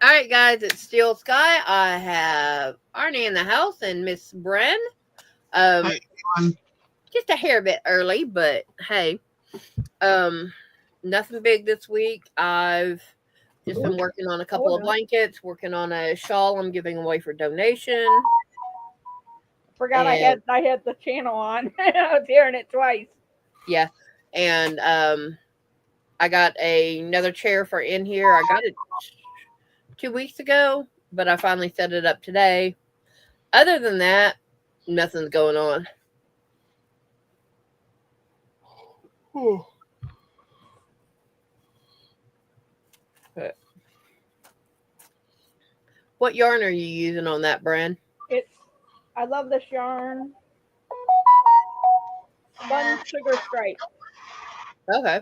All right, guys, it's Steel Sky. I have Arnie in the house and Miss Bren. Hi, Um, everyone. just a hair bit early, but hey, um, nothing big this week. I've just been working on a couple Hold of on. blankets, working on a shawl I'm giving away for donation, Forgot I and had the channel on. I was hearing it twice. yeah, and I got another chair for in here. I got it 2 weeks ago, but I finally set it up today. Other than that, nothing's going on. But what yarn are you using on that, Bran? It's I love this yarn. Spun sugar stripe. Okay.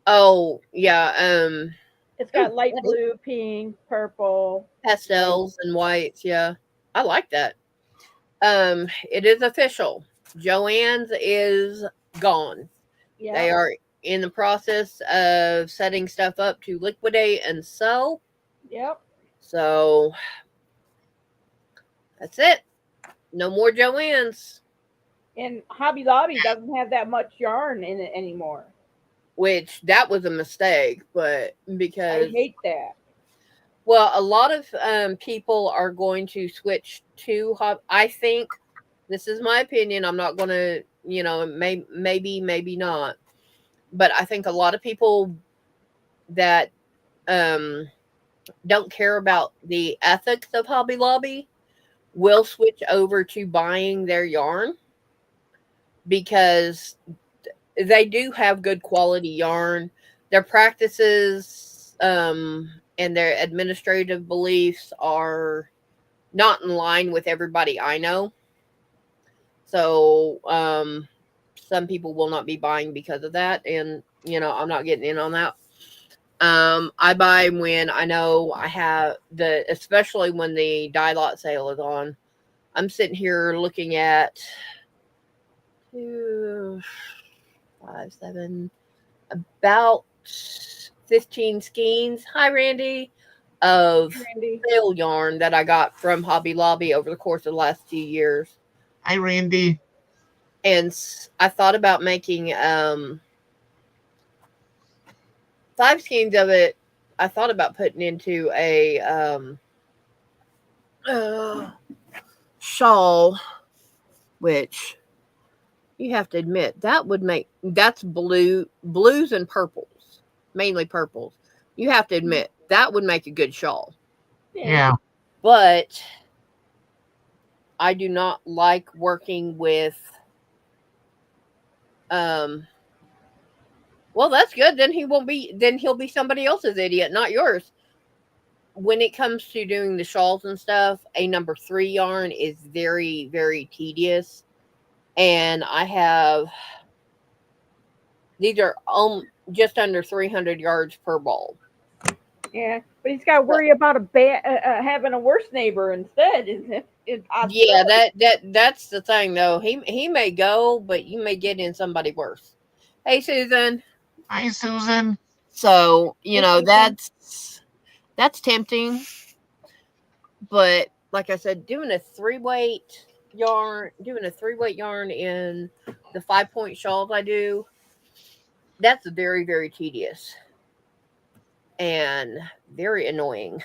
Oh, yeah, It's ooh, got light that is blue, pink, purple, white. pastels and whites, yeah. I like that. It is official. Joanne's is gone. They Yep. are in the process of setting stuff up to liquidate and sell. Yep. So that's it. No more Joanne's, And Hobby Lobby doesn't have that much yarn in it anymore. which that was a mistake, but I because hate that. well, a lot of people are going to switch to I think this is my opinion. I'm not going to, maybe not, but I think a lot of people that um, don't care about the ethics of Hobby Lobby will switch over to buying their yarn because they do have good quality yarn. Their practices and their administrative beliefs are not in line with everybody I know. So some people will not be buying because of that, and I'm not getting in on that. I buy when I know I have especially when the die lot sale is on. I'm sitting here looking at two, five, seven, about 15 skeins. Hi, Randy, of Randy. sale yarn that I got from Hobby Lobby over the course of the last few years. Hi, Randy. And I thought about making 5 skeins of it. I thought about putting into a uh, shawl, which you have to admit that would make that's blues and purples, mainly purples. You have to admit that would make a good shawl. Yeah. Yeah. But I do not like working with um well, that's good. Then he'll be somebody else's idiot, not yours. When it comes to doing the shawls and stuff, a number 3 yarn is very, very tedious. And I have these are just under 300 yards per ball. Yeah. But he's got to So, worry about having a worse neighbor instead. Is it yeah, possibility? that's the thing though. He may go, but you may get in somebody worse. Hey, Susan. Hi, Susan. So, Hey, Susan. that's tempting, but like I said, doing a 3 weight yarn in the 5-point shawls I do, that's very, very tedious and very annoying.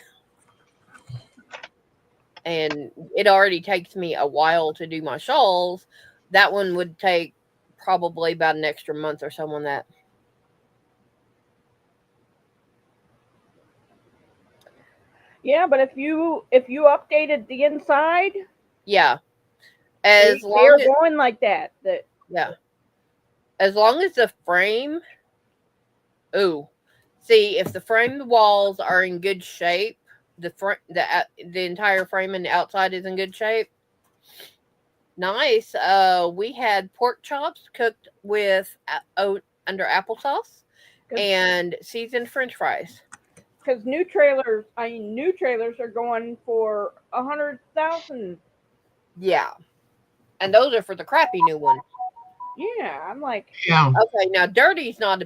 And it already takes me a while to do my shawls. That one would take probably about an extra month or so on that. Yeah, but if you updated the inside, Yeah. they As they long are as going like that. That yeah. As long as the frame ooh. See, if the frame walls are in good shape, the entire frame and the outside is in good shape. Nice. We had pork chops cooked with under applesauce because and seasoned French fries. new trailers are going for 100,000. Yeah, and those are for the crappy new ones. Yeah, I'm like, Yeah. Okay, now dirty's not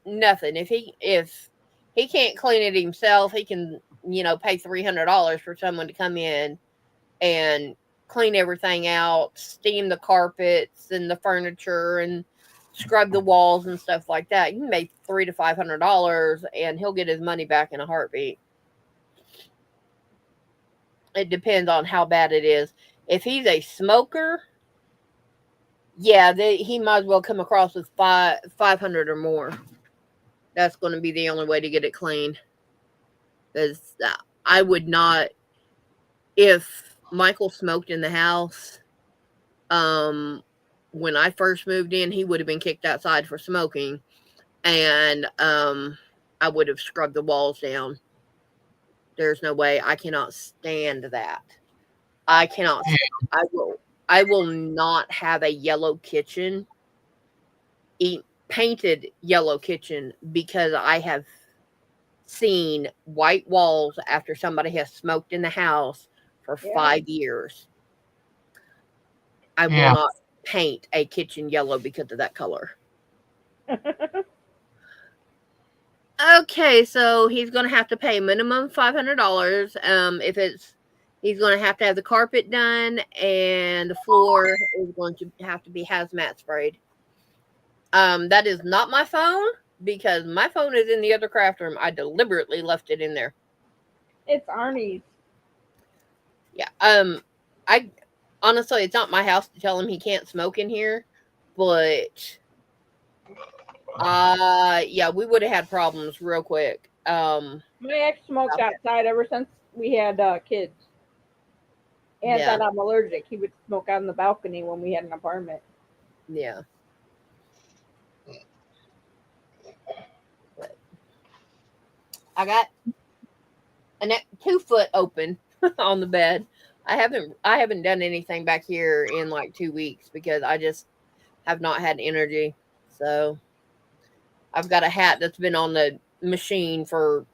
nothing. If he can't clean it himself. He can, pay $300 for someone to come in and clean everything out, steam the carpets and the furniture and scrub the walls and stuff like that. You can make $300 to $500 and he'll get his money back in a heartbeat. It depends on how bad it is. If he's a smoker, yeah, he might as well come across with 500 or more. That's going to be the only way to get it clean. Because I would not, if Michael smoked in the house, when I first moved in, he would have been kicked outside for smoking, and I would have scrubbed the walls down. There's no way. I cannot stand that. I cannot. I will not have a yellow kitchen, painted yellow kitchen, because I have seen white walls after somebody has smoked in the house for 5 years. I will not paint a kitchen yellow because of that color. Okay, so he's going to have to pay minimum $500. He's going to have the carpet done, and the floor is going to have to be hazmat sprayed. That is not my phone, because my phone is in the other craft room. I deliberately left it in there. It's Arnie's. Yeah. I honestly, it's not my house to tell him he can't smoke in here, but yeah, we would have had problems real quick. My ex smoked outside ever since we had kids. And that I'm allergic. He would smoke out on the balcony when we had an apartment. Yeah. I got a 2 foot open on the bed. I haven't done anything back here in like 2 weeks because I just have not had energy. So I've got a hat that's been on the machine for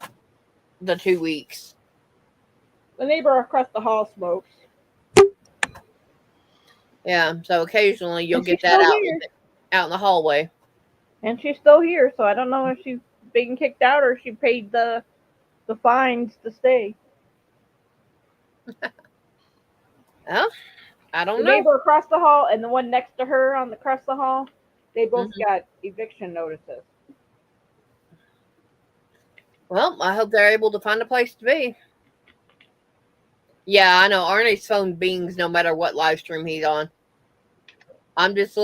the 2 weeks. The neighbor across the hall smokes. Yeah, so occasionally you'll get that out in the hallway. And she's still here, so I don't know if she's being kicked out or she paid the fines to stay. Well, I don't know. The neighbor across the hall and the one next to her across the hall, they both got eviction notices. Well, I hope they're able to find a place to be. Yeah, I know Arnie's phone bings no matter what live stream he's on. I'm just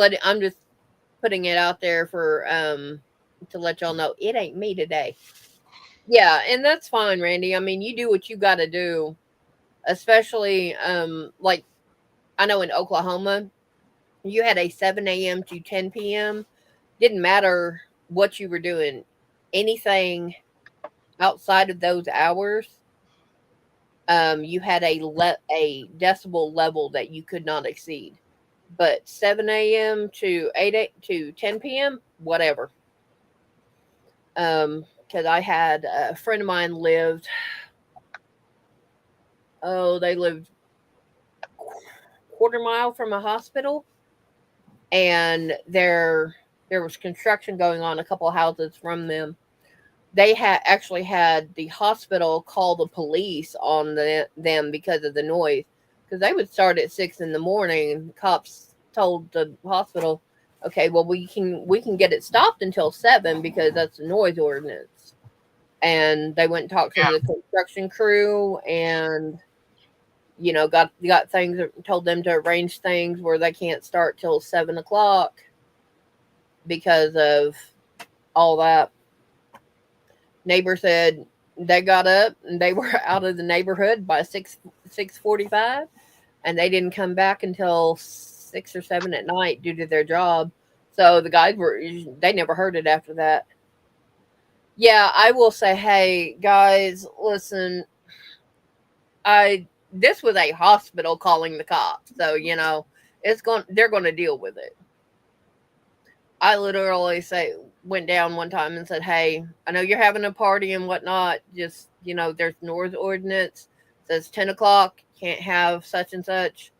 putting it out there for to let y'all know it ain't me today. Yeah, and that's fine, Randy. I mean, you do what you got to do, especially like I know in Oklahoma, you had a 7 a.m. to 10 p.m. Didn't matter what you were doing, anything outside of those hours. You had a decibel level that you could not exceed. But 7 a.m. to 10 p.m., whatever. Because I had a friend of mine lived. Oh, they lived quarter mile from a hospital, and there was construction going on a couple of houses from them. They actually had the hospital call the police on them because of the noise, because they would start at 6 in the morning. Cops told the hospital, okay, well, we can get it stopped until 7 because that's the noise ordinance. And they went and talked to the construction crew, and got things, told them to arrange things where they can't start till 7 o'clock because of all that. Neighbor said they got up and they were out of the neighborhood by 6:45, and they didn't come back until 6 or 7 at night due to their job. So the guys they never heard it after that. Yeah, I will say, hey guys, listen, this was a hospital calling the cops, so they're going to deal with it. I literally went down one time and said, hey, I know you're having a party and whatnot. Just, there's noise ordinance. It says 10 o'clock. Can't have such and such.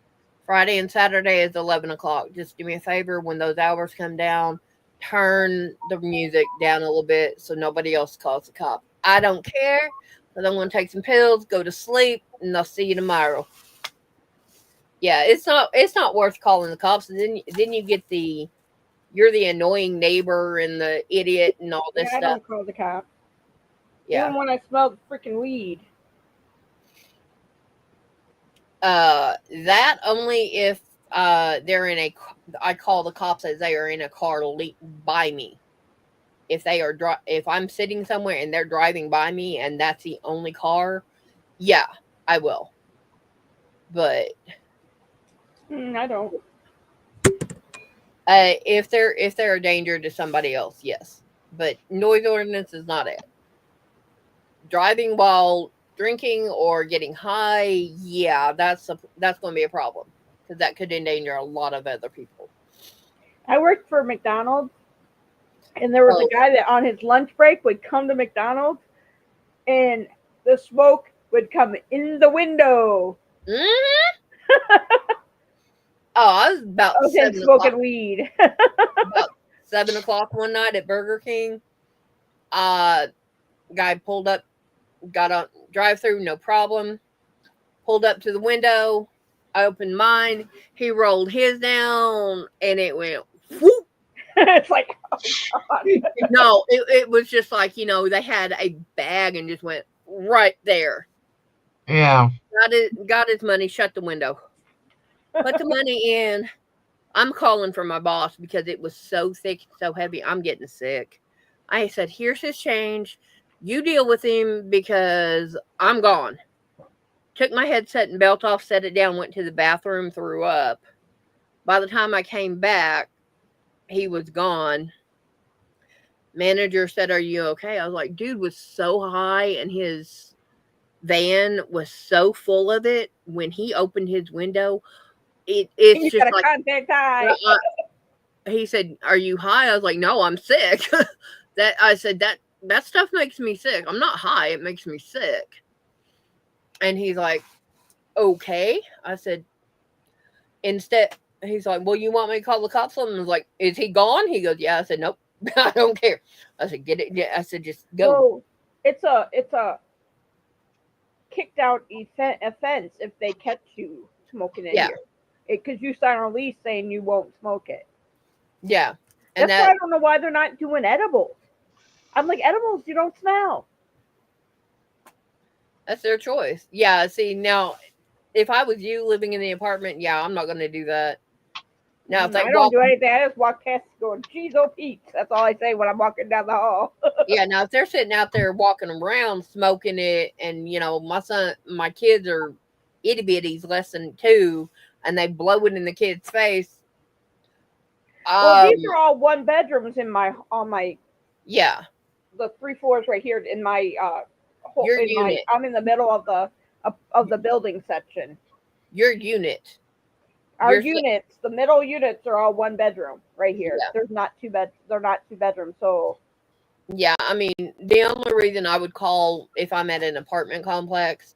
Friday and Saturday is 11 o'clock. Just do me a favor. When those hours come down, turn the music down a little bit so nobody else calls the cop. I don't care. But I'm going to take some pills, go to sleep, and I'll see you tomorrow. Yeah, it's not worth calling the cops. And then you get you're the annoying neighbor and the idiot and all this Yeah, I stuff. don't call the cops. Yeah. Even when I smell freaking weed. That only if they're in I call the cops as they are in a car by me. If they are if I'm sitting somewhere and they're driving by me and that's the only car, yeah, I will. But I don't. if they're a danger to somebody else, yes. But noise ordinance is not it. Driving while drinking or getting high, yeah, that's going to be a problem because that could endanger a lot of other people. I worked for McDonald's, and there was a guy that on his lunch break would come to McDonald's, and the smoke would come in the window. Mm-hmm. I was about smoking weed. About 7:00 one night at Burger King. Guy pulled up, got on drive-through, no problem. Pulled up to the window. I opened mine. He rolled his down, and it went whoop. It's like, oh God. No, it was just like, they had a bag and just went right there. Yeah. Got his money, shut the window. Put the money in. I'm calling for my boss because it was so thick, so heavy. I'm getting sick. I said, here's his change. You deal with him because I'm gone. Took my headset and belt off, set it down, went to the bathroom, threw up. By the time I came back, he was gone. Manager said, are you okay? I was like, dude was so high and his van was so full of it. When he opened his window, it's just like contact high. He said, are you high? I was like, no, I'm sick. I said, that stuff makes me sick. I'm not high. It makes me sick. And he's like, okay. I said, instead, he's like, well, you want me to call the cops on him? I was like, is he gone? He goes, yeah. I said, nope, I don't care. I said, get it. Yeah. I said, just go. Well, it's a kicked out offense if they catch you smoking it here. Because you sign a lease saying you won't smoke it. Yeah. And that's why I don't know why they're not doing edibles. I'm like, edibles, you don't smell. That's their choice. Yeah, see, now, if I was you living in the apartment, yeah, I'm not going to do that. Now, if I don't do anything. I just walk past going, geez, oh, Pete. That's all I say when I'm walking down the hall. Yeah, now, if they're sitting out there walking around smoking it, and, my kids are itty-bitties, less than 2, and they blow it in the kid's face. Well, these are all one bedrooms on my yeah, the 3 floors right here in my your unit. I'm in the middle of the building section. Your unit. Our units, the middle units are all one bedroom right here. Yeah. They're not 2 bedrooms. So yeah, I mean, the only reason I would call if I'm at an apartment complex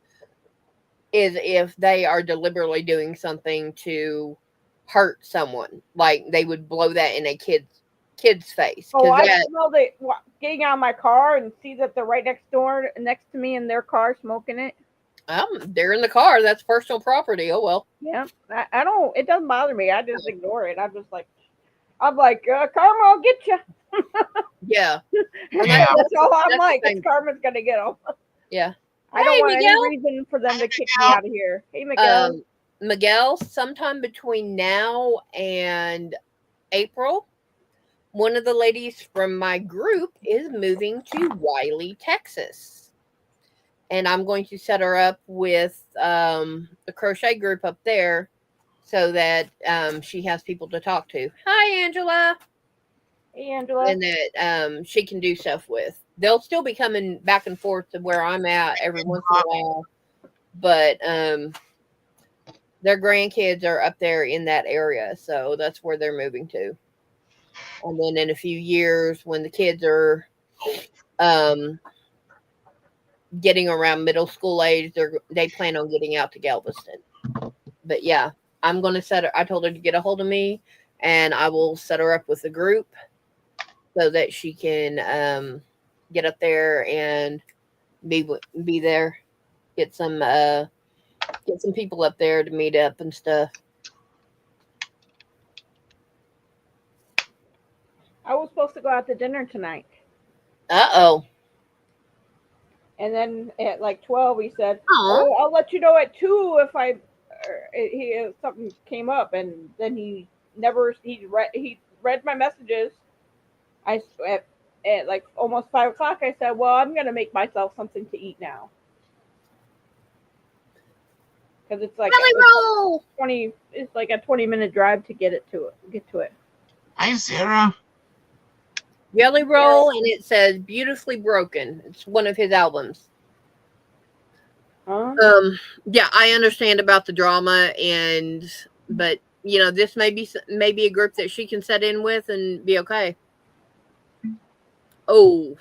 is if they are deliberately doing something to hurt someone, like they would blow that in a kid's face. Oh, I smelled it getting out of my car and see that they're right next to me in their car smoking it. They're in the car. That's personal property. Oh well. Yeah, I don't. It doesn't bother me. I just ignore it. I'm like, karma will get you. Yeah. That's all I'm like. It's karma's gonna get them. Yeah. I don't want any reason for them to kick me out of here. Hey, Miguel. Miguel, sometime between now and April, one of the ladies from my group is moving to Wiley, Texas. And I'm going to set her up with the crochet group up there so that she has people to talk to. Hi, Angela. Hey, Angela. And that she can do stuff with. They'll still be coming back and forth to where I'm at every once in a while. But their grandkids are up there in that area. So that's where they're moving to. And then in a few years, when the kids are getting around middle school age, they plan on getting out to Galveston. But yeah, I'm going to set her. I told her to get a hold of me, and I will set her up with a group so that she can get up there and be there. Get some people up there to meet up and stuff. I was supposed to go out to dinner tonight. Uh-oh. And then at like 12, he said, Aw. "Oh, I'll let you know at 2 if something came up." And then he read my messages. I at like almost 5 o'clock, I said, "Well, I'm gonna make myself something to eat now." Because it's like Jelly roll. 20. It's like a 20-minute drive to get to it. Hi, Sarah. Jelly Roll, and it says "Beautifully Broken." It's one of his albums. Huh? Yeah, I understand about the drama, but this may be a group that she can set in with and be okay. Oh,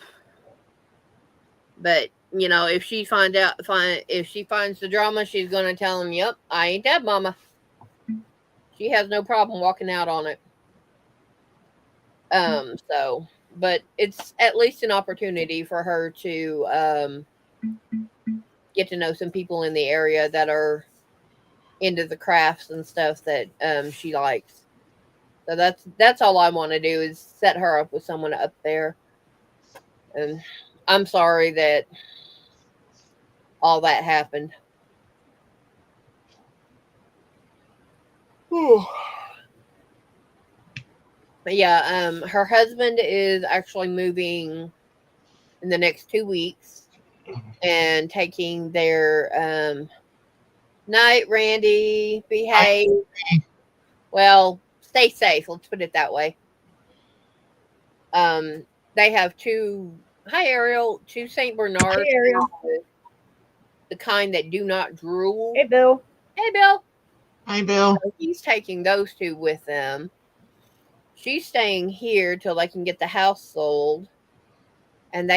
but if she finds the drama, she's gonna tell him, "Yep, I ain't that mama." She has no problem walking out on it. So, but it's at least an opportunity for her to get to know some people in the area that are into the crafts and stuff that she likes. So that's all I want to do is set her up with someone up there. And I'm sorry that all that happened. But yeah, her husband is actually moving in the next 2 weeks and taking their night, Randy, behave. Well, stay safe. Let's put it that way. They have two. Hi, Ariel. Two Saint Bernards. Hey, Ariel. The kind that do not drool. Hey, Bill. Hey, Bill. Hi, Bill. So he's taking those two with them. She's staying here till they can get the house sold, and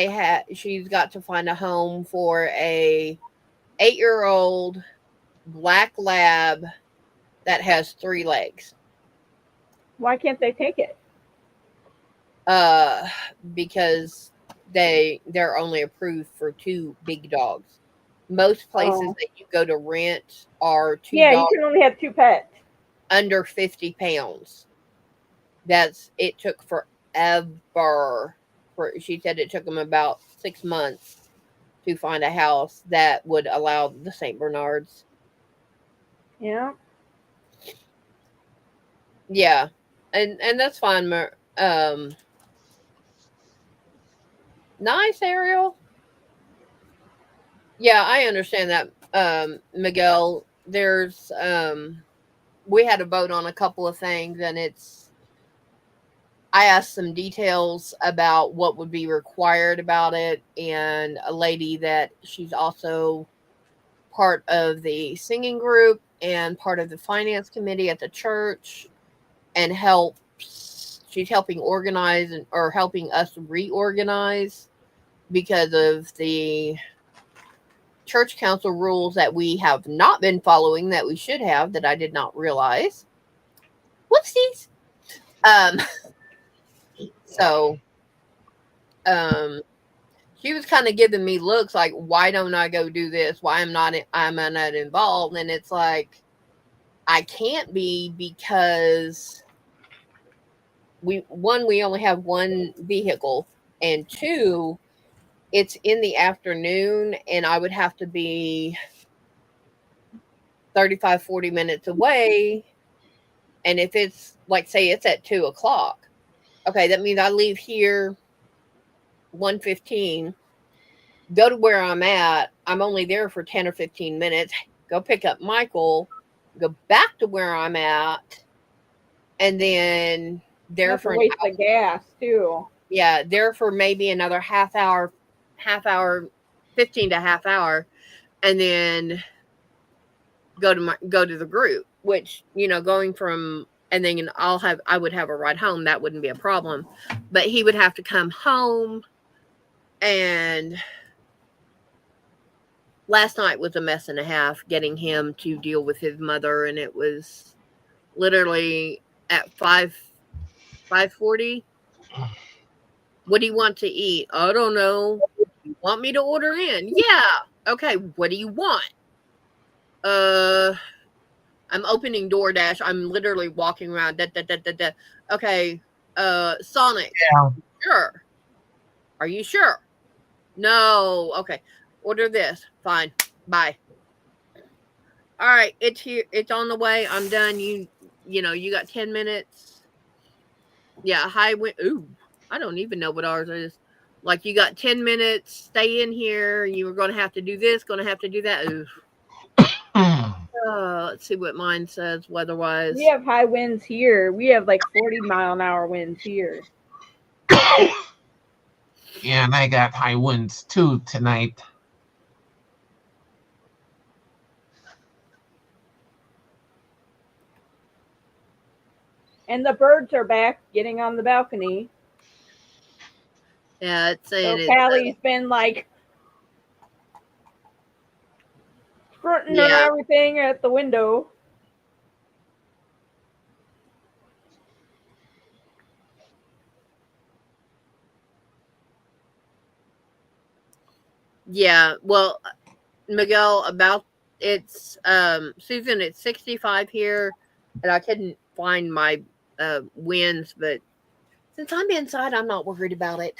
she's got to find a home for a 8-year-old black lab that has 3 legs. Why can't they take it? Because they're only approved for 2 big dogs. Most places that you go to rent are 2 dogs. You can only have 2 pets under 50 pounds. It took forever. She said it took them about 6 months to find a house that would allow the Saint Bernards. Yeah. Yeah, and that's fine. Nice, Ariel. Yeah, I understand that, Miguel. There's we had a vote on a couple of things, and I asked some details about what would be required about it, and a lady that she's also part of the singing group and part of the finance committee at the church, and she's helping organize or helping us reorganize because of the church council rules that we have not been following that we should have, that I did not realize. Whoopsies. So she was kind of giving me looks like, why don't I go do this? Why am I not involved? And it's like, I can't be, because we only have 1 vehicle, and 2, it's in the afternoon, and I would have to be 35-40 minutes away. And if it's like, say it's at 2:00, okay, that means I leave here 1:15, go to where I'm at. I'm only there for 10 or 15 minutes. Go pick up Michael, go back to where I'm at, and then there for waste the gas too. Yeah, there for maybe another half hour, 15 to half hour, and then go to the group, which, going from, and then I would have a ride home. That wouldn't be a problem, but he would have to come home. And last night was a mess and a half getting him to deal with his mother, and it was literally at 5:40. What do you want to eat? I don't know. Want me to order in? Yeah. Okay, what do you want? I'm opening DoorDash. I'm literally walking around. Okay, Sonic. Yeah. Sure. Are you sure? No. Okay. Order this. Fine. Bye. All right, it's here. It's on the way. I'm done. You got 10 minutes. Yeah, high wind. Ooh, I don't even know what ours is. Like, you got 10 minutes. Stay in here. You were going to have to do this, going to have to do that. Ooh. Let's see what mine says weather-wise. We have high winds here. We have like 40-mile-an-hour winds here. Yeah, and I got high winds too tonight. And the birds are back getting on the balcony. Yeah, it's saying So Callie's been like fronting on everything at the window. Yeah, well, Miguel, Susan, it's 65 here, and I couldn't find my winds, but since I'm inside, I'm not worried about it.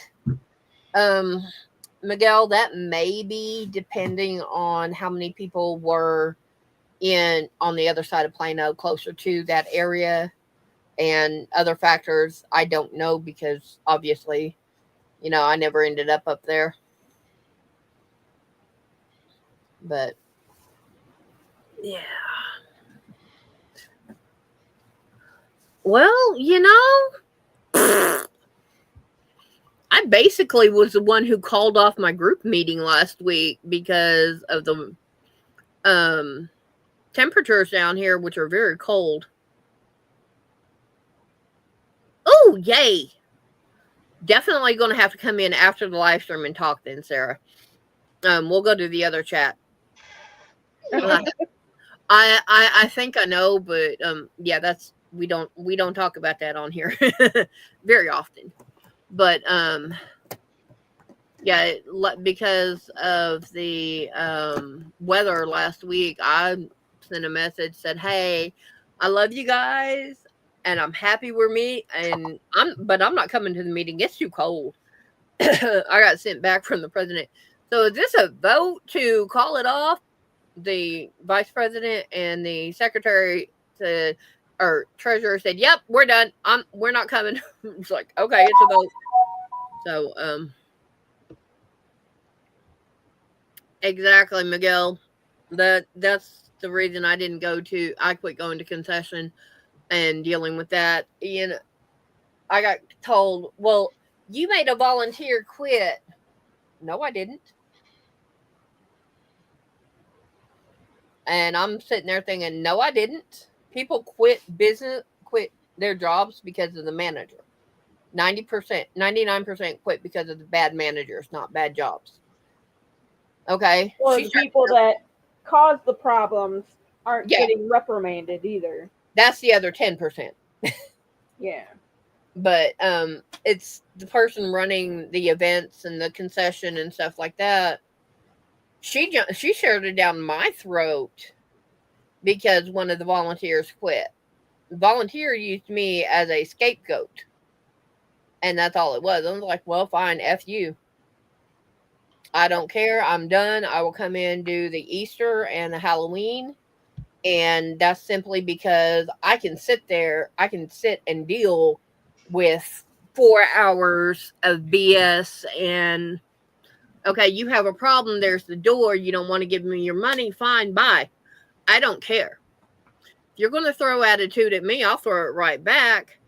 Miguel, that may be depending on how many people were on the other side of Plano, closer to that area, and other factors. I don't know because obviously, I never ended up there. But yeah. Well, I basically was the one who called off my group meeting last week because of the temperatures down here, which are very cold. Oh, yay. Definitely going to have to come in after the live stream and talk then, Sarah. We'll go to the other chat. I think I know, but yeah, we don't talk about that on here very often. But yeah, because of the weather last week, I sent a message, said, "Hey, I love you guys, and I'm happy we're but I'm not coming to the meeting. It's too cold." I got sent back from the president. So is this a vote to call it off? The vice president and the secretary or treasurer said, "Yep, we're done. We're not coming." It's like, okay, it's a vote. So exactly, Miguel. That's the reason I quit going to concession and dealing with that. I got told, well, you made a volunteer quit. No, I didn't. And I'm sitting there thinking, no, I didn't. People quit their jobs because of the manager. 90%, 99% quit because of the bad managers, not bad jobs. Okay. Or the people that cause the problems aren't getting reprimanded either. That's the other 10%. Yeah. But it's the person running the events and the concession and stuff like that. She shoved it down my throat because one of the volunteers quit. The volunteer used me as a scapegoat. And that's all it was. I was like, well, fine, F you. I don't care. I'm done. I will come in, do the Easter and the Halloween. And that's simply because I can sit and deal with 4 hours of BS and, okay, you have a problem. There's the door. You don't want to give me your money. Fine, bye. I don't care. If you're going to throw attitude at me, I'll throw it right back.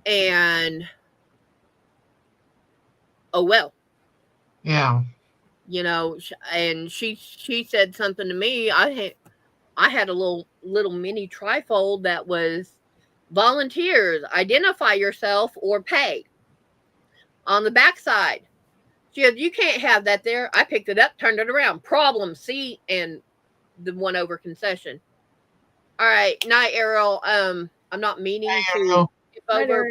And, oh, well. Yeah. And she said something to me. I had a little mini trifold that was volunteers, identify yourself or pay. On the backside, she said, you can't have that there. I picked it up, turned it around. Problem, see, and the one over concession. All right, night, Errol. I'm not meaning to skip over.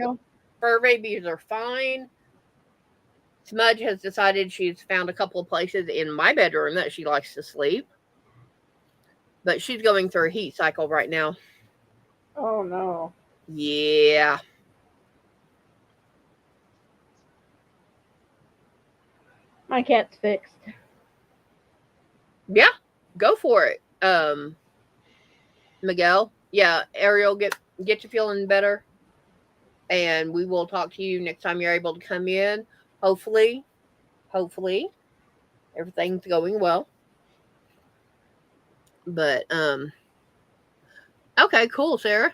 Fur babies are fine. Smudge has decided she's found a couple of places in my bedroom that she likes to sleep. But she's going through a heat cycle right now. Oh no. Yeah. My cat's fixed. Yeah. Go for it. Miguel. Yeah, Ariel, get you feeling better. And we will talk to you next time you're able to come in. Hopefully everything's going well. But okay, cool, Sarah.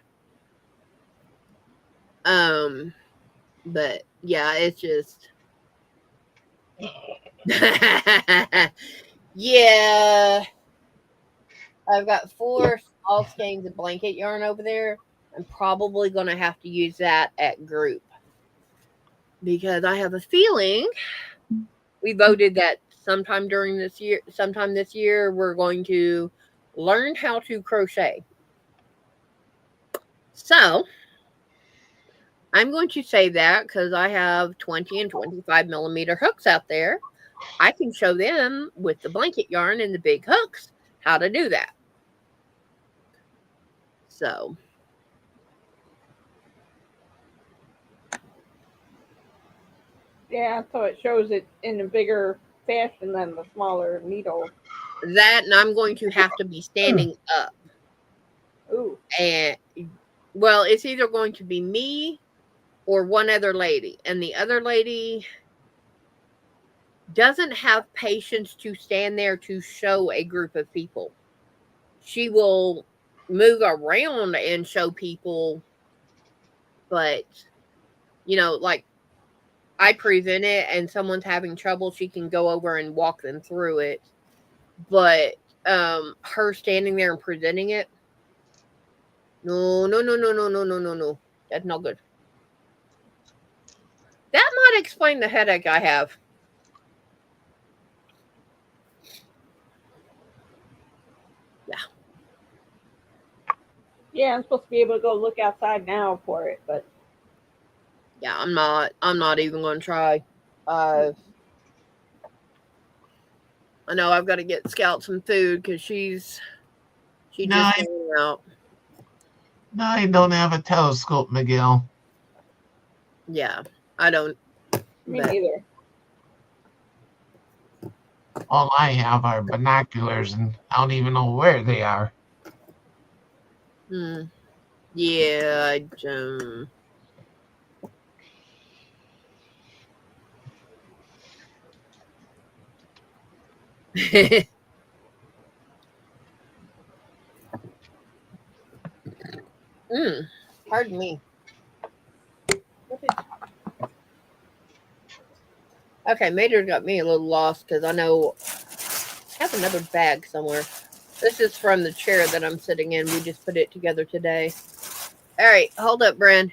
But yeah, it's just yeah. I've got 4 small skeins of blanket yarn over there. I'm probably gonna have to use that at group. Because I have a feeling we voted that sometime this year, we're going to learn how to crochet. So I'm going to save that because I have 20 and 25 millimeter hooks out there. I can show them with the blanket yarn and the big hooks how to do that. So Yeah, so it shows it in a bigger fashion than the smaller needle. that, and I'm going to have to be standing up. Ooh. And well, it's either going to be me or one other lady. And the other lady doesn't have patience to stand there to show a group of people. She will move around and show people, but like I present it and someone's having trouble, she can go over and walk them through it. But her standing there and presenting it, no. That's not good. That might explain the headache I have. Yeah. Yeah, I'm supposed to be able to go look outside now for it, but Yeah, I'm not even going to try. I know I've got to get Scout some food because she No, just hanging out. no, I don't have a telescope, Miguel. Yeah, I don't. me But neither. All I have are binoculars, and I don't even know where they are. yeah, pardon me. Okay, Major got me a little lost because I know I have another bag somewhere. This is from the chair that I'm sitting in. We just put it together today. All right, hold up, Bren.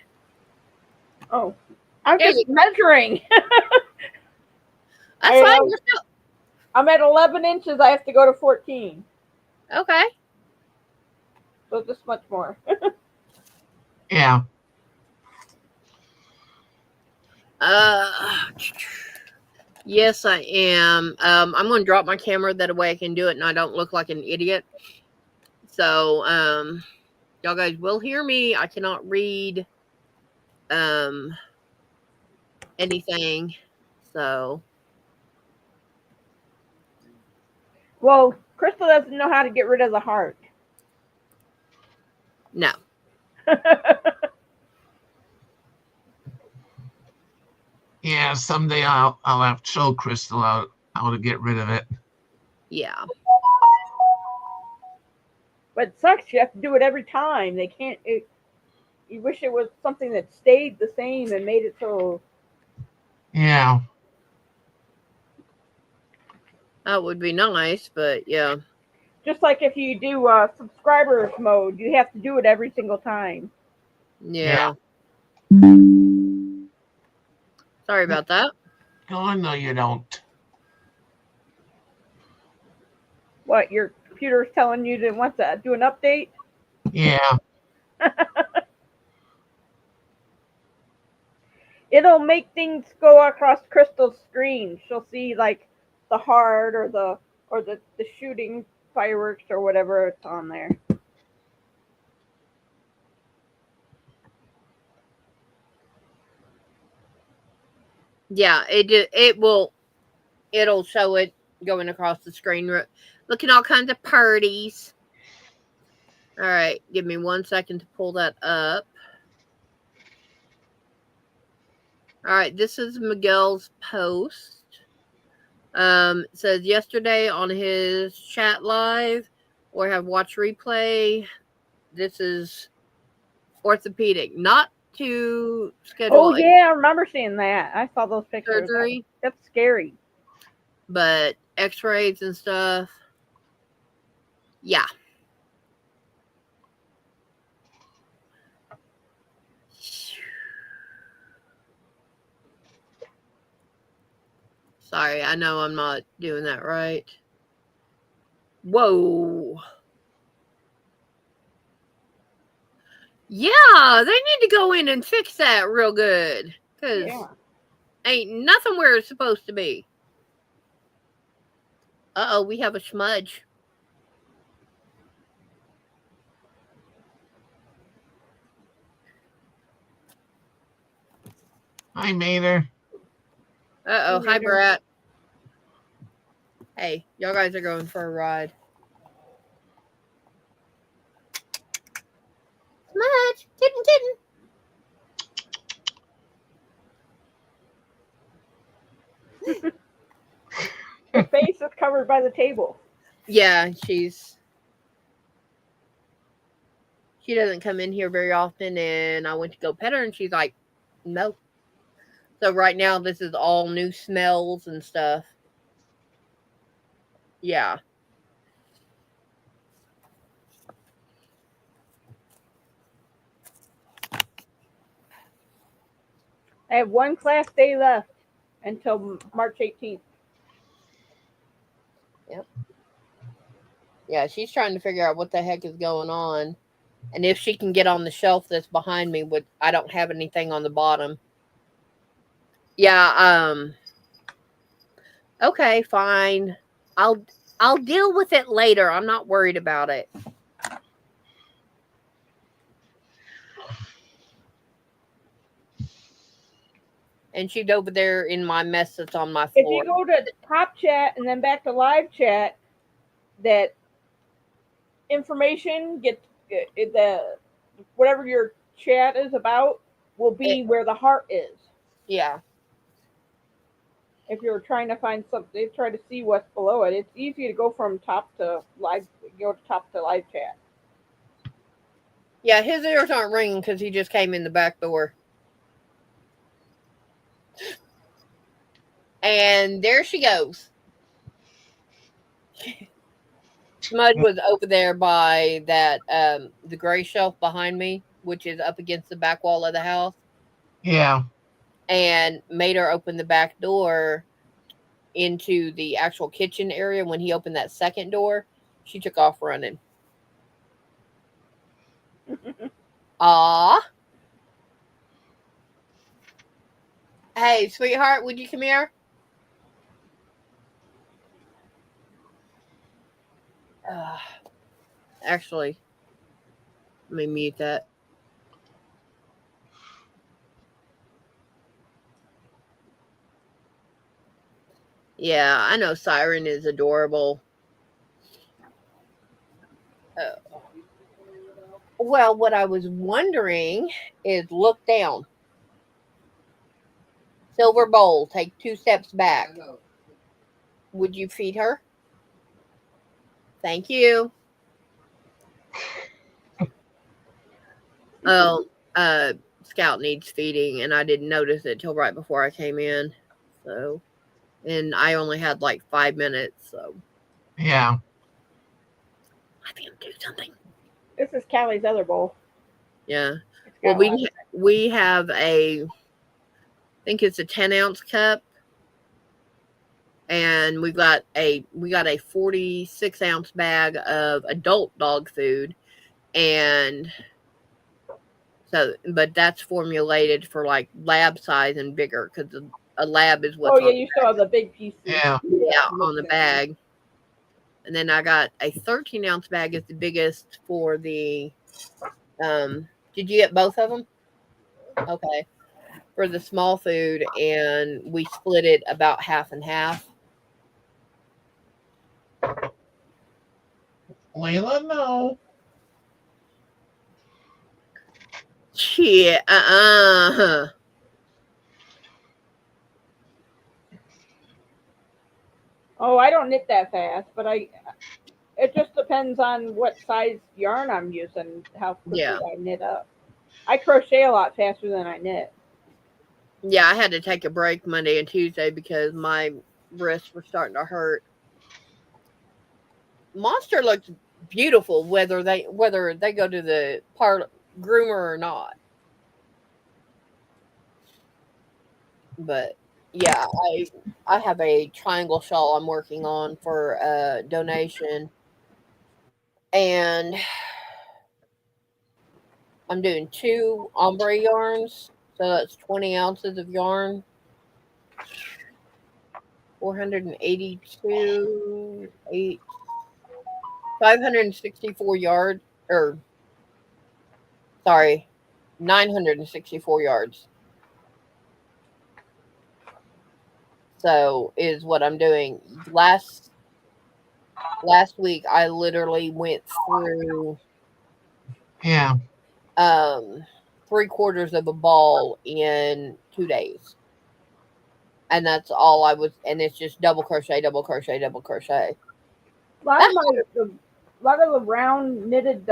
Oh, I'm There just you go. measuring. That's fine. I'm at 11 inches. I have to go to 14. Okay. So just much more. Yeah. Yes, I am. I'm going to drop my camera that way I can do it and I don't look like an idiot. So, y'all guys will hear me. I cannot read anything. So, Well, Crystal doesn't know how to get rid of the heart. no. Yeah, someday I'll have to show Crystal how to get rid of it. Yeah. But it sucks. You have to do it every time. They can't. You wish it was something that stayed the same and made it so. Yeah. That would be nice, but yeah. Just like if you do subscribers mode, you have to do it every single time. Yeah. Sorry about that. Oh, no, you don't. What, your computer's telling you to want to do an update? it'll make things go across Crystal's screen. She'll see like the heart or the shooting fireworks or whatever it's on there. Yeah, it'll show it going across the screen. Looking all kinds of parties. All right, give me 1 second to pull that up. All right, this is Miguel's post. It says yesterday on his chat live or have watched replay. This is orthopedic, not to schedule. Oh yeah, I remember seeing that. I saw those pictures. Surgery. That's scary. But X-rays and stuff. Yeah. Sorry, I know I'm not doing that right. Whoa. Yeah, they need to go in and fix that real good. Because ain't nothing where it's supposed to be. Uh-oh, we have a smudge. Hi, Mater. Uh-oh, hi, Brat. Hey, y'all guys are going for a ride. Smudge! Kitten! Her face is covered by the table. Yeah, she doesn't come in here very often, and I went to go pet her, and she's like, no. So right now, this is all new smells and stuff. Yeah. I have one class day left until March 18th. Yep. Yeah, she's trying to figure out what the heck is going on. And if she can get on the shelf that's behind me, I don't have anything on the bottom. Yeah, okay, fine. I'll deal with it later. I'm not worried about it. And she's over there in my mess that's on my floor. If you go to top chat and then back to live chat, that information the whatever your chat is about will be where the heart is. Yeah. If you're trying to find something, try to see what's below it. It's easy to go from top to live. Go to top to live chat. Yeah, his ears aren't ringing because he just came in the back door. And there she goes. Smudge was over there by that the gray shelf behind me, which is up against the back wall of the house. Yeah. And made her open the back door into the actual kitchen area. When he opened that second door, she took off running. Ah. Hey, sweetheart, would you come here? Actually, let me mute that. Yeah, I know Siren is adorable. Well, what I was wondering is look down. Silver bowl, take 2 steps back. Would you feed her? Thank you. Oh, Scout needs feeding, and I didn't notice it till right before I came in. So, and I only had like 5 minutes, so. Yeah. I think I'm doing something. This is Callie's other bowl. Yeah. Well, we have I think it's a 10-ounce cup, and we got a 46-ounce bag of adult dog food, and So, but that's formulated for like lab size and bigger because a lab is Oh what's yeah, on you still have the big pieces. Yeah. on the bag. And then I got a 13-ounce bag is the biggest for the. Did you get both of them? Okay, for the small food, and we split it about half and half. Layla, no. Shit, Oh, I don't knit that fast, but it just depends on what size yarn I'm using, how quickly Yeah. I knit up. I crochet a lot faster than I knit. Yeah, I had to take a break Monday and Tuesday because my wrists were starting to hurt. Monster looks beautiful whether they go to the groomer or not. But yeah, I have a triangle shawl I'm working on for a donation, and I'm doing 2 ombre yarns, so that's 20 ounces of yarn. 482, 564 yards, or sorry, 964 yards. So is what I'm doing. Last week I literally went through Yeah. 3/4 of a ball in 2 days. And that's all I was, and it's just double crochet, double crochet, double crochet. A lot of the round knitted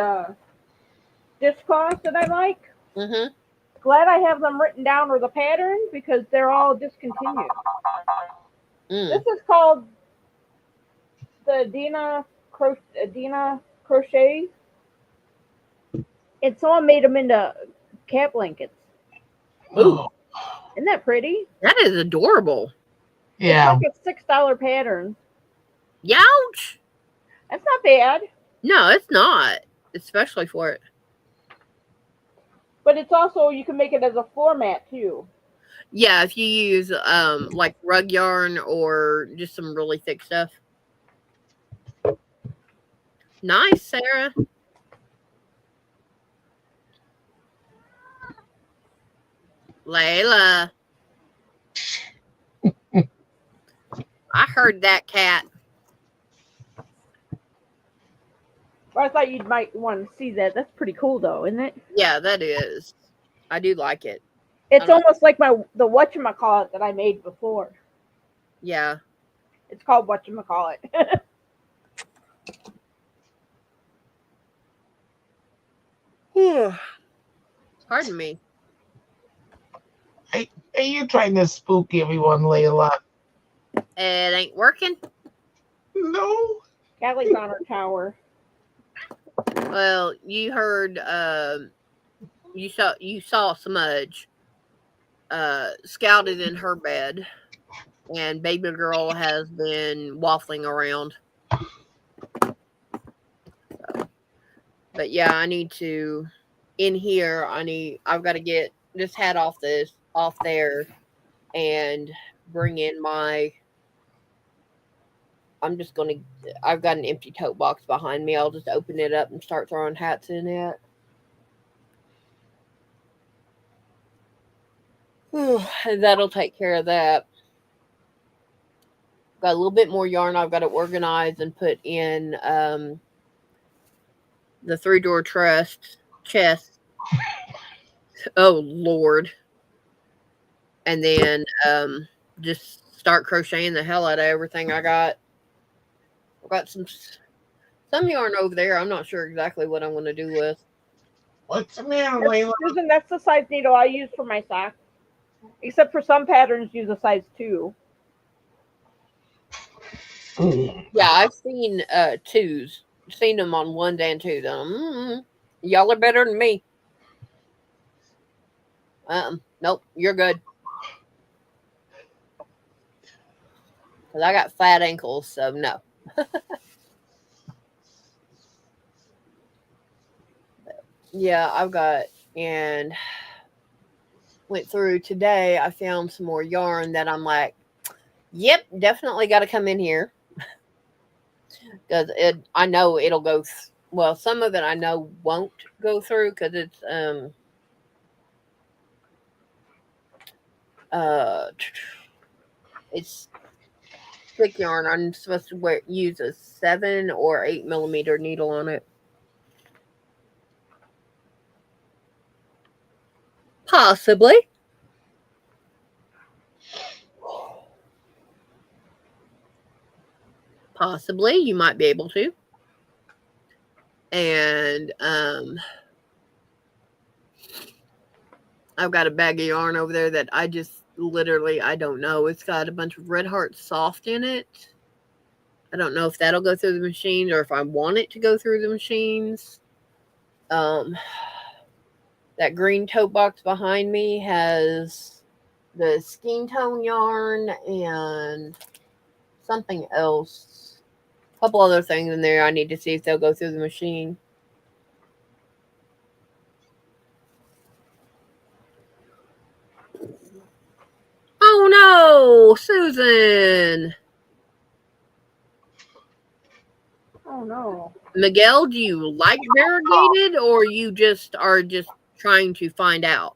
dishcloths that I like. Mm-hmm. Glad I have them written down or the pattern because they're all discontinued. This Mm. is called the Dina crochet, and someone made them into cat blankets. Ooh, Oh, Isn't that pretty? that is adorable. It's yeah. like a $6 pattern. Youch! That's not bad, No, it's not. Especially for it. but it's also you can make it as a floor mat too. Yeah, if you use like rug yarn or just some really thick stuff. Nice, Sarah. Layla. I heard that cat. But I thought you might want to see that. That's pretty cool though, isn't it? Yeah, that is. I do like it. I It's don't. almost like the whatchamacallit that I made before. Yeah. It's called whatchamacallit. Pardon me. Hey, you trying to spook everyone, Layla? It ain't working. No. Callie's on her tower. Well, you heard. You saw Smudge. Scouted in her bed, and baby girl has been waffling around. So, but yeah, I need to. In here, I've got to get this hat off there, and bring in my. I'm just gonna. I've got an empty tote box behind me. I'll just open it up and start throwing hats in it. And that'll take care of that. Got a little bit more yarn I've got to organize and put in the 3-door chest. Oh Lord. And then just start crocheting the hell out of everything I got. I've got some yarn over there. I'm not sure exactly what I'm going to do with. What's the matter, Layla? Susan, that's the size needle I use for my socks. Except for some patterns use a size 2. Yeah, I've seen 2s. Seen them on 1 and 2. Y'all are better than me. Nope, you're good. Because I got fat ankles, so no. Yeah, I've got and went through today. I found some more yarn that I'm like, yep, definitely got to come in here because I know it'll go. Well, some of it I know won't go through because uh it's thick yarn. I'm supposed to use a 7 or 8 millimeter needle on it. Possibly. Possibly, you might be able to. And I've got a bag of yarn over there that I just literally I don't know. It's got a bunch of Red Heart Soft in it. I don't know if that'll go through the machines or if I want it to go through the machines. That green tote box behind me has the skin tone yarn and something else. A couple other things in there I need to see if they'll go through the machine. Oh no, Susan! Oh no. Miguel, do you like variegated or you just are just trying to find out?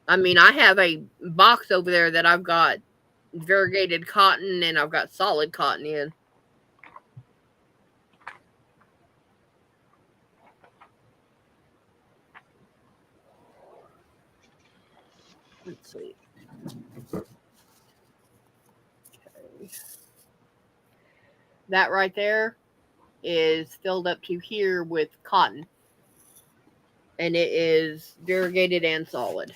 I mean, I have a box over there that I've got variegated cotton and I've got solid cotton in. Let's see. Okay. That right there is filled up to here with cotton. And it is variegated and solid.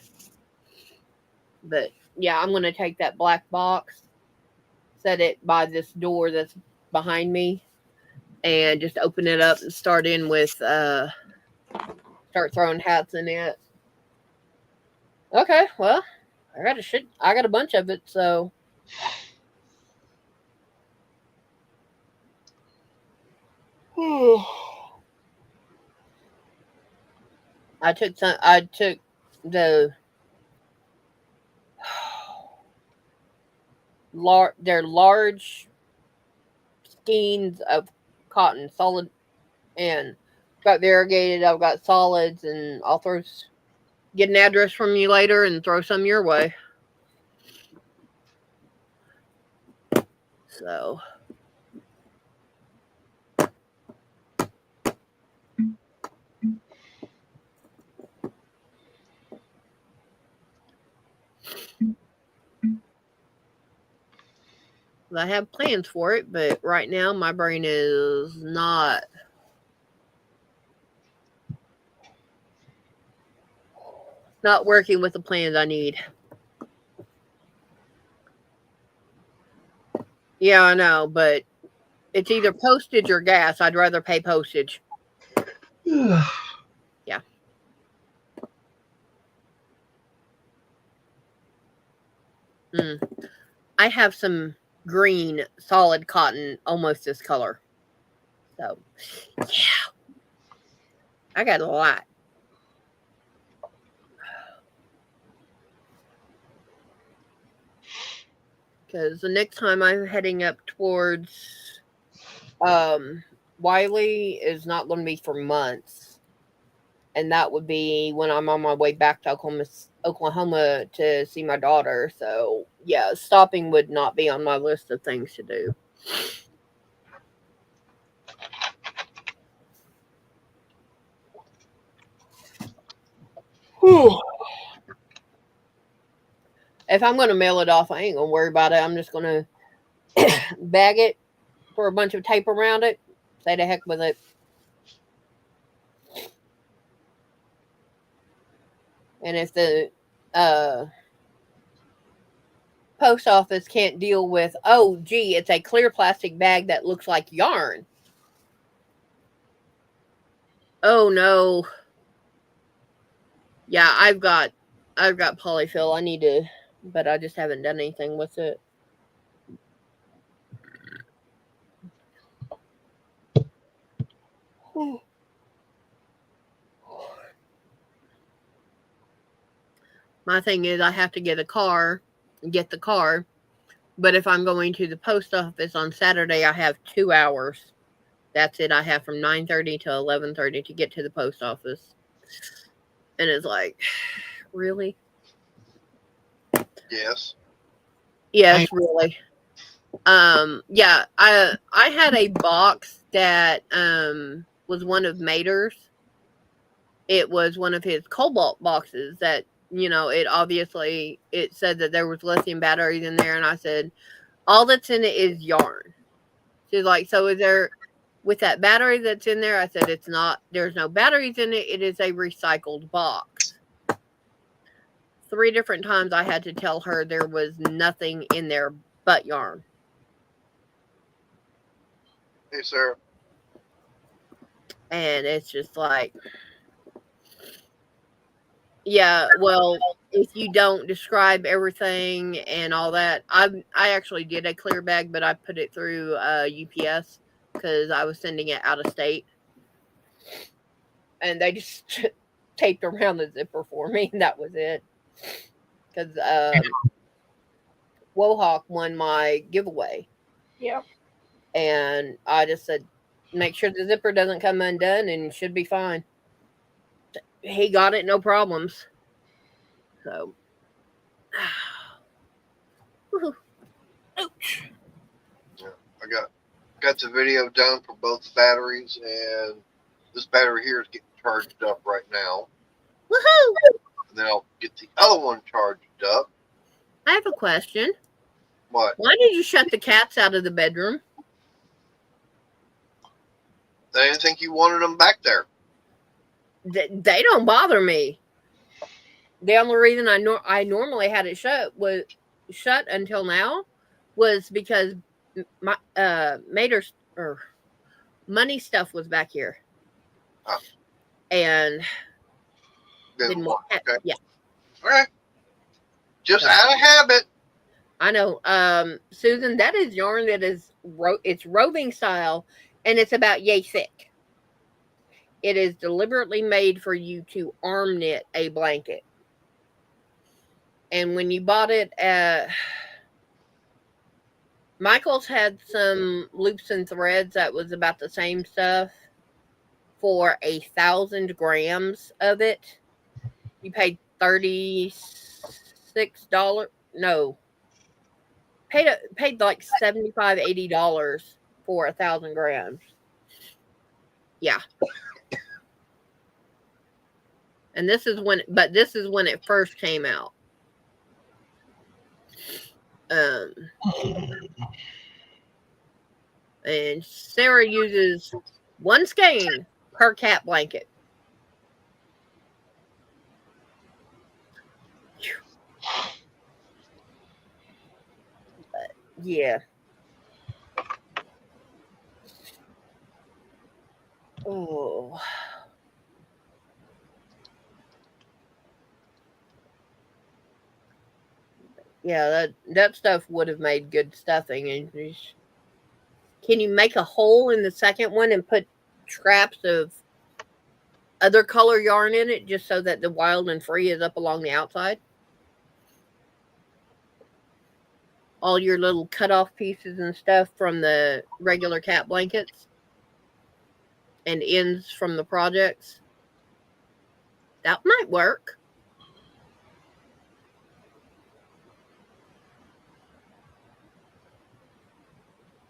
But yeah, I'm going to take that black box, set it by this door that's behind me, and just open it up and start in with start throwing hats in it. Okay, well, I got a bunch of it, so I took the they're large skeins of cotton, solid, and got variegated. I've got solids, and I'll get an address from you later and throw some your way. So I have plans for it, but right now my brain is not working with the plans I need. Yeah, I know, but it's either postage or gas. I'd rather pay postage. Yeah. I have some green solid cotton, almost this color. So, yeah. I got a lot. Because the next time I'm heading up towards Wiley is not going to be for months. And that would be when I'm on my way back to Oklahoma to see my daughter. So, yeah, stopping would not be on my list of things to do. Whew. If I'm going to mail it off, I ain't going to worry about it. I'm just going to bag it, throw a bunch of tape around it, say the heck with it. And if the post office can't deal with, oh, gee, it's a clear plastic bag that looks like yarn. Oh, no. Yeah, I've got polyfill. I need to, but I just haven't done anything with it. My thing is I have to get the car. But if I'm going to the post office on Saturday, I have 2 hours. That's it. I have from 9:30 to 11:30 to get to the post office. And it's like, really? Yes. Yes, really. Yeah, I had a box that was one of Mater's. It was one of his cobalt boxes that, it obviously it said that there was lithium batteries in there, and I said, all that's in it is yarn. She's like, so is there, with that battery that's in there? I said, it's not, there's no batteries in it. It is a recycled box. 3 different times I had to tell her there was nothing in there but yarn. Hey, sir. And it's just like, yeah, well, if you don't describe everything and all that, I actually did a clear bag, but I put it through UPS because I was sending it out of state, and they just taped around the zipper for me, and that was it. Because Wohawk won my giveaway, Yep. and I just said, make sure the zipper doesn't come undone, and should be fine. He got it, no problems. So. Ouch. Yeah, I got the video done for both batteries, and this battery here is getting charged up right now. Woohoo! And then I'll get the other one charged up. I have a question. What? Why did you shut the cats out of the bedroom? They didn't think you wanted them back there. They don't bother me. The only reason I normally had it shut until now was because my Mater's or money stuff was back here, and Didn't want. Okay. Yeah. All right. Just out of habit. I know, Susan. That is yarn that is it's roving style, and it's about yay thick. It is deliberately made for you to arm knit a blanket. And when you bought it at Michael's, had some loops and threads that was about the same stuff. For 1,000 grams of it, you paid $36. No, paid like $75-$80 for 1,000 grams. Yeah. And this is when it first came out. And Sarah uses 1 skein per cat blanket. But yeah. Oh. Yeah, that stuff would have made good stuffing. And can you make a hole in the second one and put scraps of other color yarn in it just so that the wild and free is up along the outside? All your little cut off pieces and stuff from the regular cat blankets and ends from the projects. That might work.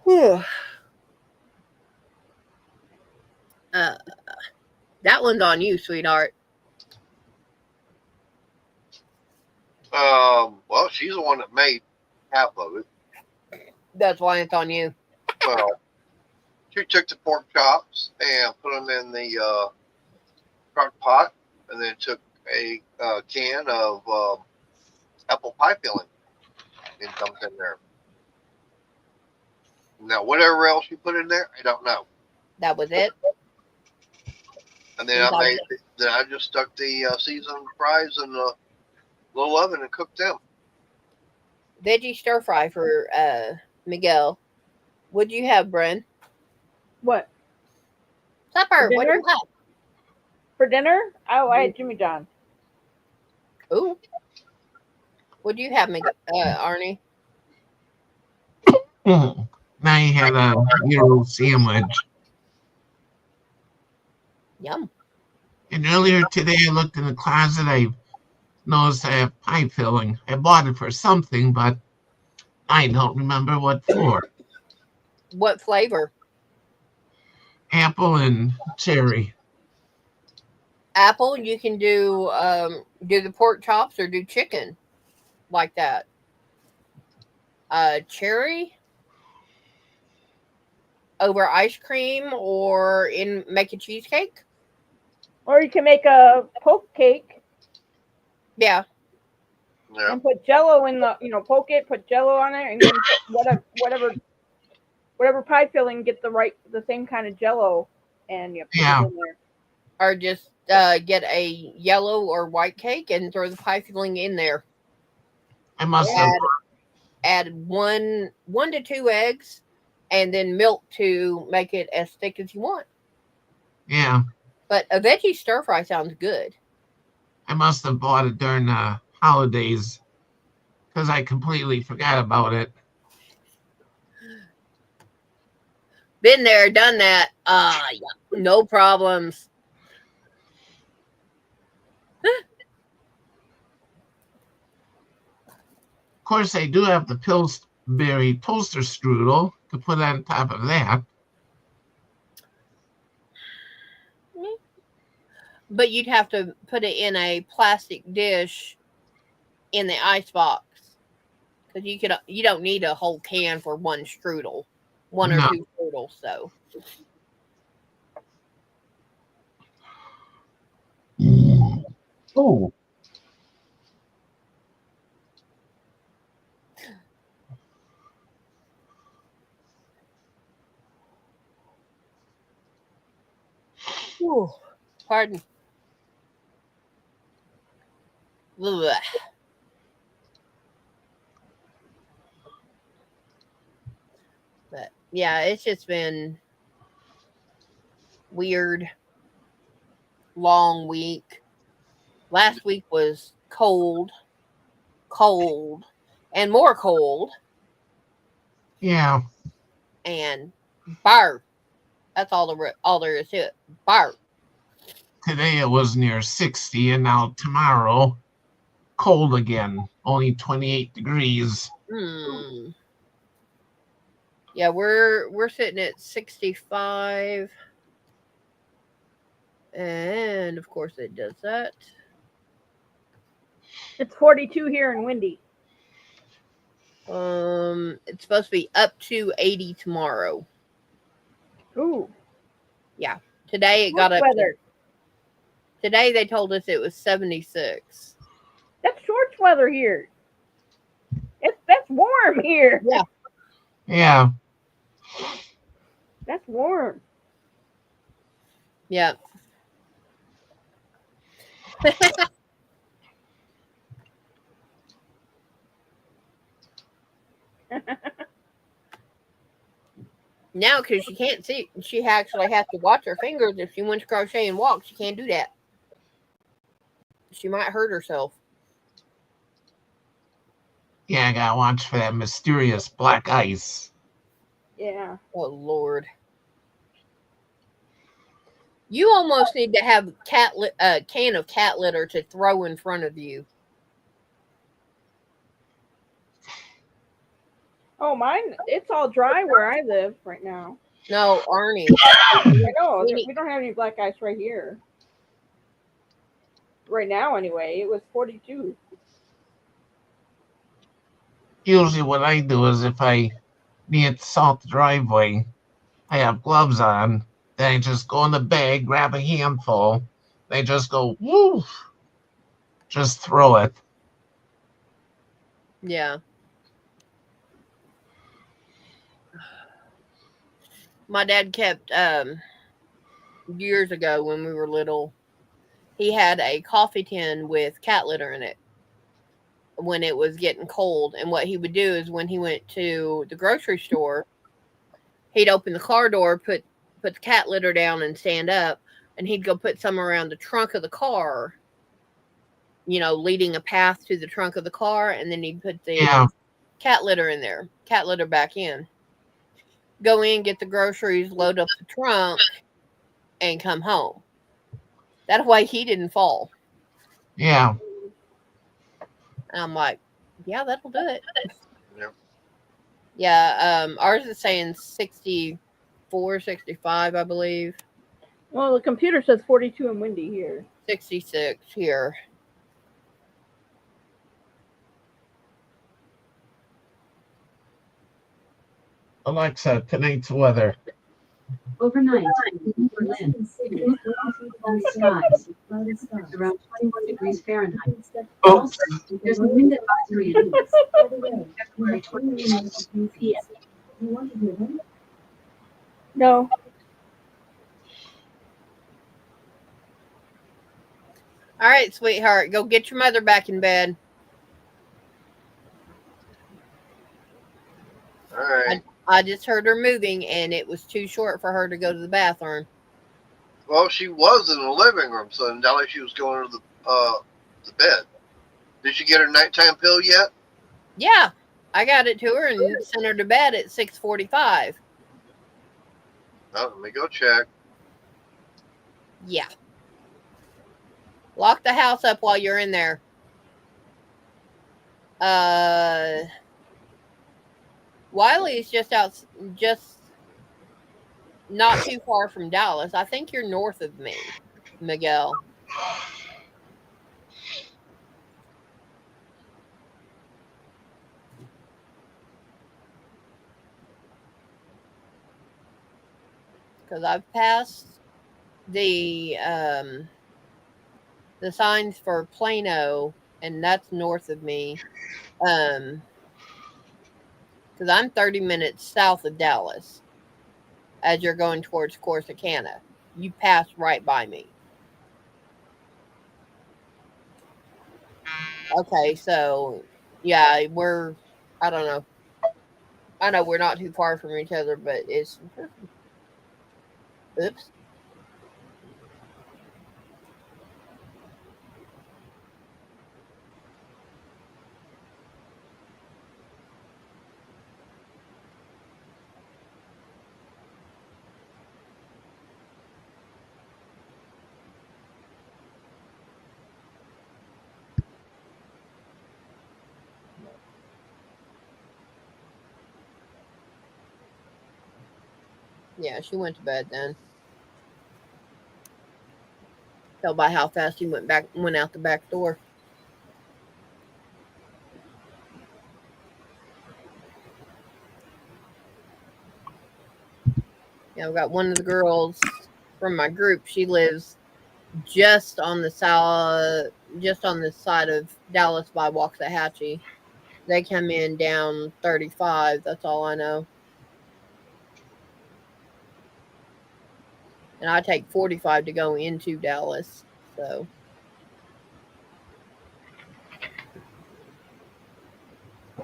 Whew. That one's on you, sweetheart. Well, she's the one that made half of it. That's why it's on you. Well, she took the pork chops and put them in the crock pot, and then took a can of apple pie filling and dumped in there. Now, whatever else you put in there, I don't know. That was it. And then I just stuck the seasoned fries in the little oven and cooked them. Veggie stir fry for Miguel. What'd you have, Bren? What? Supper. What do you have? For dinner? Oh, I had Jimmy John's. Ooh. What do you have, Arnie? Mm. Now you had a Euro sandwich. Yum. And earlier today, I looked in the closet. I noticed I have pie filling. I bought it for something, but I don't remember what for. What flavor? Apple and cherry. Apple. You can do the pork chops or do chicken like that. Cherry over ice cream or make a cheesecake. Or you can make a poke cake Yeah. Yeah. and put Jello in the, poke it, put Jello on it, and then put whatever pie filling, get the same kind of Jello, and you put Yeah. it in there. Or just get a yellow or white cake and throw the pie filling in there. I must have. Add one to two eggs, and then milk to make it as thick as you want. Yeah. But a veggie stir fry sounds good. I must have bought it during the holidays because I completely forgot about it. Been there, done that. Yeah, no problems. Of course, I do have the Pillsbury toaster strudel to put on top of that. But you'd have to put it in a plastic dish in the ice box because you don't need a whole can for one strudel, one or No. two strudels. So Oh. Whew, pardon. Ugh. But yeah, it's just been weird, long week. Last week was cold, and more cold, Yeah. and bar. That's all there is to it. Bar. Today it was near 60, and now tomorrow, cold again, only 28 degrees. Hmm. Yeah, we're sitting at 65, and of course it does that. It's 42 here in Windy. It's supposed to be up to 80 tomorrow. Ooh. Yeah, today it Shorts got up. weather. Today they told us it was 76. That's shorts weather here. That's warm here. Yeah. Yeah. That's warm. Yeah. Now, because she can't see, she actually has to watch her fingers. If she wants to crochet and walk, she can't do that. She might hurt herself. Yeah, I gotta watch for that mysterious black ice. Yeah. Oh Lord. You almost need to have a can of cat litter to throw in front of you. Oh, mine. It's all dry where I live right now. No, Arnie. I know. We We don't have any black ice right here. Right now, anyway. It was 42. Usually, what I do is if I need to salt the driveway, I have gloves on. Then I just go in the bag, grab a handful. They just go, woo, just throw it. Yeah. My dad kept years ago when we were little, he had a coffee tin with cat litter in it when it was getting cold. And what he would do is when he went to the grocery store, he'd open the car door, put the cat litter down and stand up, and he'd go put some around the trunk of the car leading a path to the trunk of the car, and then he'd put the Yeah. cat litter in there, cat litter back in. Go in, get the groceries, load up the trunk, and come home. That way he didn't fall. Yeah. And I'm like, yeah, that'll do it. Yep. Yeah, ours is saying 64, 65, I believe. Well, the computer says 42 and windy here. 66 here. Alexa, tonight's weather. Overnight, in Berlin, blue skies, around 21 degrees Fahrenheit. Oh, Also, there's a wind advisory in February 20th p.m. No. All right, sweetheart, go get your mother back in bed. All right. I just heard her moving, and it was too short for her to go to the bathroom. Well, she was in the living room, so it sounded like she was going to the bed. Did she get her nighttime pill yet? Yeah, I got it to her and sent her to bed at 6:45. Oh, let me go check. Yeah. Lock the house up while you're in there. Wiley's just not too far from Dallas. I think you're north of me, Miguel. Because I've passed the signs for Plano, and that's north of me. Because I'm 30 minutes south of Dallas. As you're going towards Corsicana, you pass right by me. Okay, so yeah, I don't know. I know we're not too far from each other, but it's oops. Yeah, she went to bed then. Tell by how fast he went out the back door. Yeah, we got one of the girls from my group. She lives just on the side of Dallas by Waxahachie. They come in down 35. That's all I know. And I take 45 to go into Dallas. So,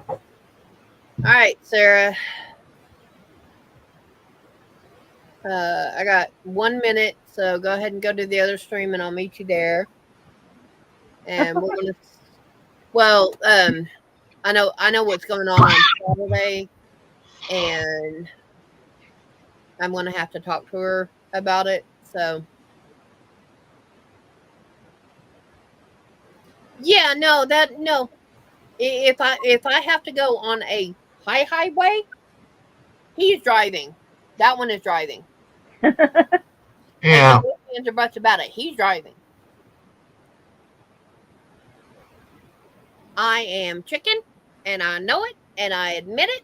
all right, Sarah. I got 1 minute, so go ahead and go to the other stream, and I'll meet you there. And we're gonna. Well, I know what's going on Saturday, and I'm gonna have to talk to her about it. So, yeah, no. If I have to go on a highway, he's driving. That one is driving. yeah. Ain't no ifs, ands, or buts about it. He's driving. I am chicken, and I know it, and I admit it.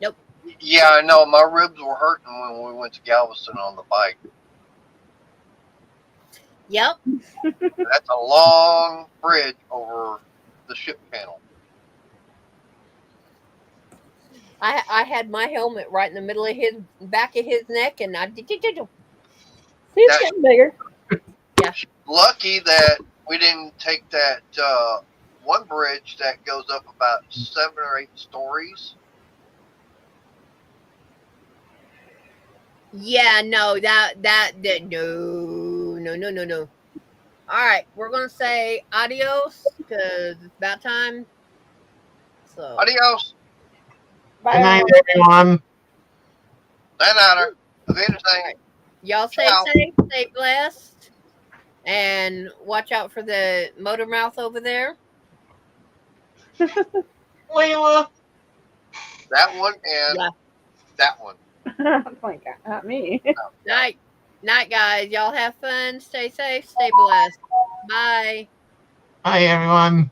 Nope. Yeah, I know. My ribs were hurting when we went to Galveston on the bike. Yep. That's a long bridge over the ship channel. I had my helmet right in the middle of his back of his neck, and I did. See, it's getting bigger. Lucky that we didn't take that one bridge that goes up about 7 or 8 stories. Yeah, no, that no. All right, we're gonna say adios because it's about time. So Adios. Bye, Good night, everyone. everyone. Sayonara. Auf all Wiedersehen. right, y'all stay Ciao. safe, stay blessed, and watch out for the motor mouth over there. Layla. That one and Yeah. that one. Oh my God, not me. Night, night, guys. Y'all have fun. Stay safe, stay blessed. Bye. Bye, everyone.